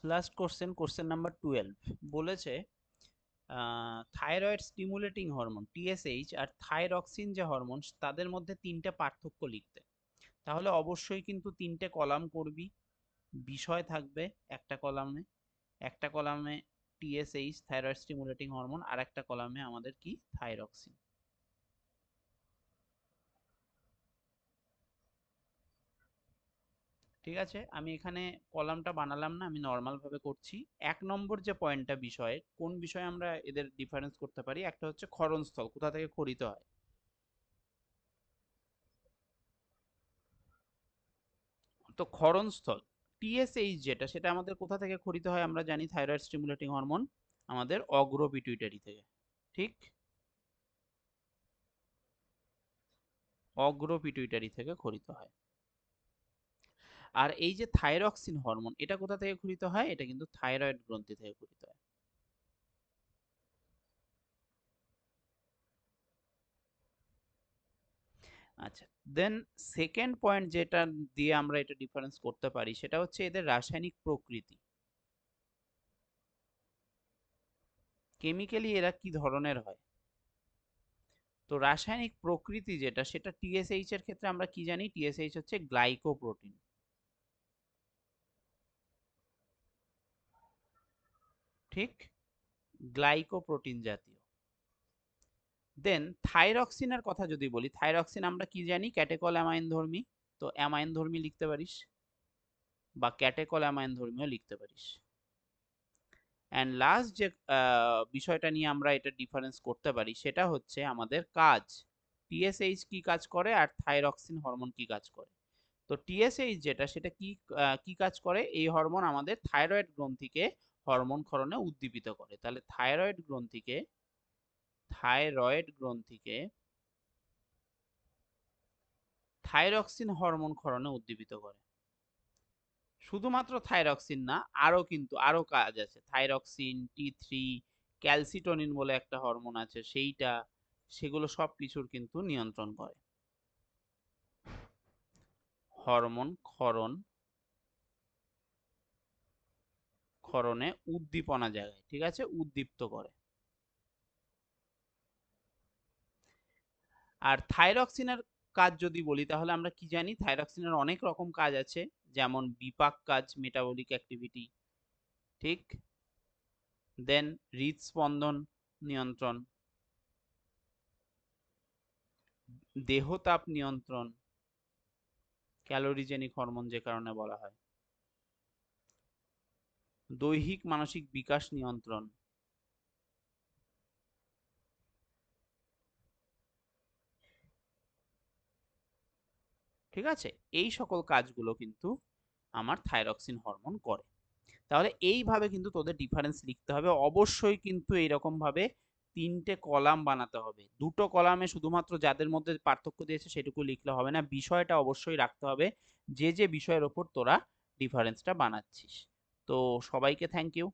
Last question number 12 বলেছে thyroid stimulating hormone TSH আর thyroxine যে hormone তাদের মধ্যে তিনটে পার্থক্য লিখতে। তাহলে অবশ্যই কিন্তু তিনটে কলাম করবি, বিষয় থাকবে একটা কলামে টিএসএইচ থাইরয়েড স্টিমুলেটিং হরমোন, আর একটা কলামে আমাদের কি থাইরক্সিন। ঠিক আছে, আমি এখানে কলামটা বানালাম না, আমি নর্মাল ভাবে করছি। 1 নম্বর যে পয়েন্টটা বিষয়ে, কোন বিষয়ে আমরা এদের ডিফারেন্স করতে পারি, একটা হচ্ছে ক্ষরণস্থল, কোথা থেকে ক্ষরিত হয়। তো ক্ষরণস্থল টিএসএইচ যেটা, সেটা আমাদের কোথা থেকে ক্ষরিত হয় আমরা জানি, থাইরয়েড স্টিমুলেটিং হরমোন আমাদের অগ্র পিটুইটারি থেকে। ঠিক, অগ্র পিটুইটারি থেকে ক্ষরিত হয়। আর এই যে থাইরক্সিন হরমোন, এটা কোথা থেকে ক্ষরিত হয়, এটা কিন্তু থাইরয়েড গ্রন্থি থেকে ক্ষরিত হয়। আচ্ছা, দেন সেকেন্ড পয়েন্ট যেটা দিয়ে আমরা এটা ডিফারেন্স করতে পারি, সেটা হচ্ছে এদের রাসায়নিক প্রকৃতি। কেমিক্যালি এরা কি ধরনের হয়। তো রাসায়নিক প্রকৃতি যেটা, সেটা টিএসএইচ এর ক্ষেত্রে আমরা কি জানি, টিএসএইচ হচ্ছে গ্লাইকোপ্রোটিন। ঠিক, গ্লাইকোপ্রোটিন জাতীয়। দেন থাইরক্সিনের কথা যদি বলি, থাইরক্সিন আমরা কি জানি, ক্যাটেকল অ্যামাইন ধর্মী। তো অ্যামাইন ধর্মী লিখতে পারিস, বা ক্যাটেকল অ্যামাইন ধর্মীও লিখতে পারিস। অ্যান্ড লাস্ট যে বিষয়টা নিয়ে আমরা এটা ডিফারেন্স করতে পারি, সেটা হচ্ছে আমাদের কাজ। টিএসএইচ কি কাজ করে আর থাইরক্সিন হরমোন কি কাজ করে। তো টিএসএইচ যেটা, সেটা কি কাজ করে, এই হরমোন আমাদের থাইরয়েড গ্রন্থিকে হরমোন ক্ষরণে উদ্দীপিত করে। তাহলে থাইরয়েড গ্রন্থিকে থাইরক্সিন হরমোন ক্ষরণে উদ্দীপিত করে। শুধুমাত্র থাইরক্সিন না, আরো কাজ আছে, থাইরক্সিন, টি3, ক্যালসিটোনিন বলে একটা হরমোন আছে সেইটা, সেগুলো সব কিছুর কিন্তু নিয়ন্ত্রণ করে হরমোন ক্ষরণে উদ্দীপনা জায়গায়, ঠিক আছে, উদ্দীপ্ত করে। আর থাইরক্সিনের কাজ যদি বলি, তাহলে আমরা কি জানি, থাইরক্সিনের অনেক রকম কাজ আছে, যেমন বিপাক কাজ, মেটাবলিক অ্যাক্টিভিটি। ঠিক, দেন হৃদস্পন্দন নিয়ন্ত্রণ, দেহতাপ নিয়ন্ত্রণ, ক্যালোরিজেনিক হরমোন যে কারণে বলা হয়, দৈহিক মানসিক বিকাশ নিয়ন্ত্রণ। ঠিক আছে, এই সকল কাজগুলো কিন্তু আমার থাইরক্সিন হরমোন করে। তাহলে এইভাবে কিন্তু তোদের ডিফারেন্স লিখতে হবে, অবশ্যই কিন্তু এইরকম ভাবে তিনটে কলাম বানাতে হবে। দুটো কলামে শুধুমাত্র যাদের মধ্যে পার্থক্য দিয়েছে সেটুকু লিখলে হবে না, বিষয়টা অবশ্যই রাখতে হবে, যে যে বিষয়ের ওপর তোরা ডিফারেন্সটা বানাচ্ছিস। তো সবাইকে থ্যাংক ইউ।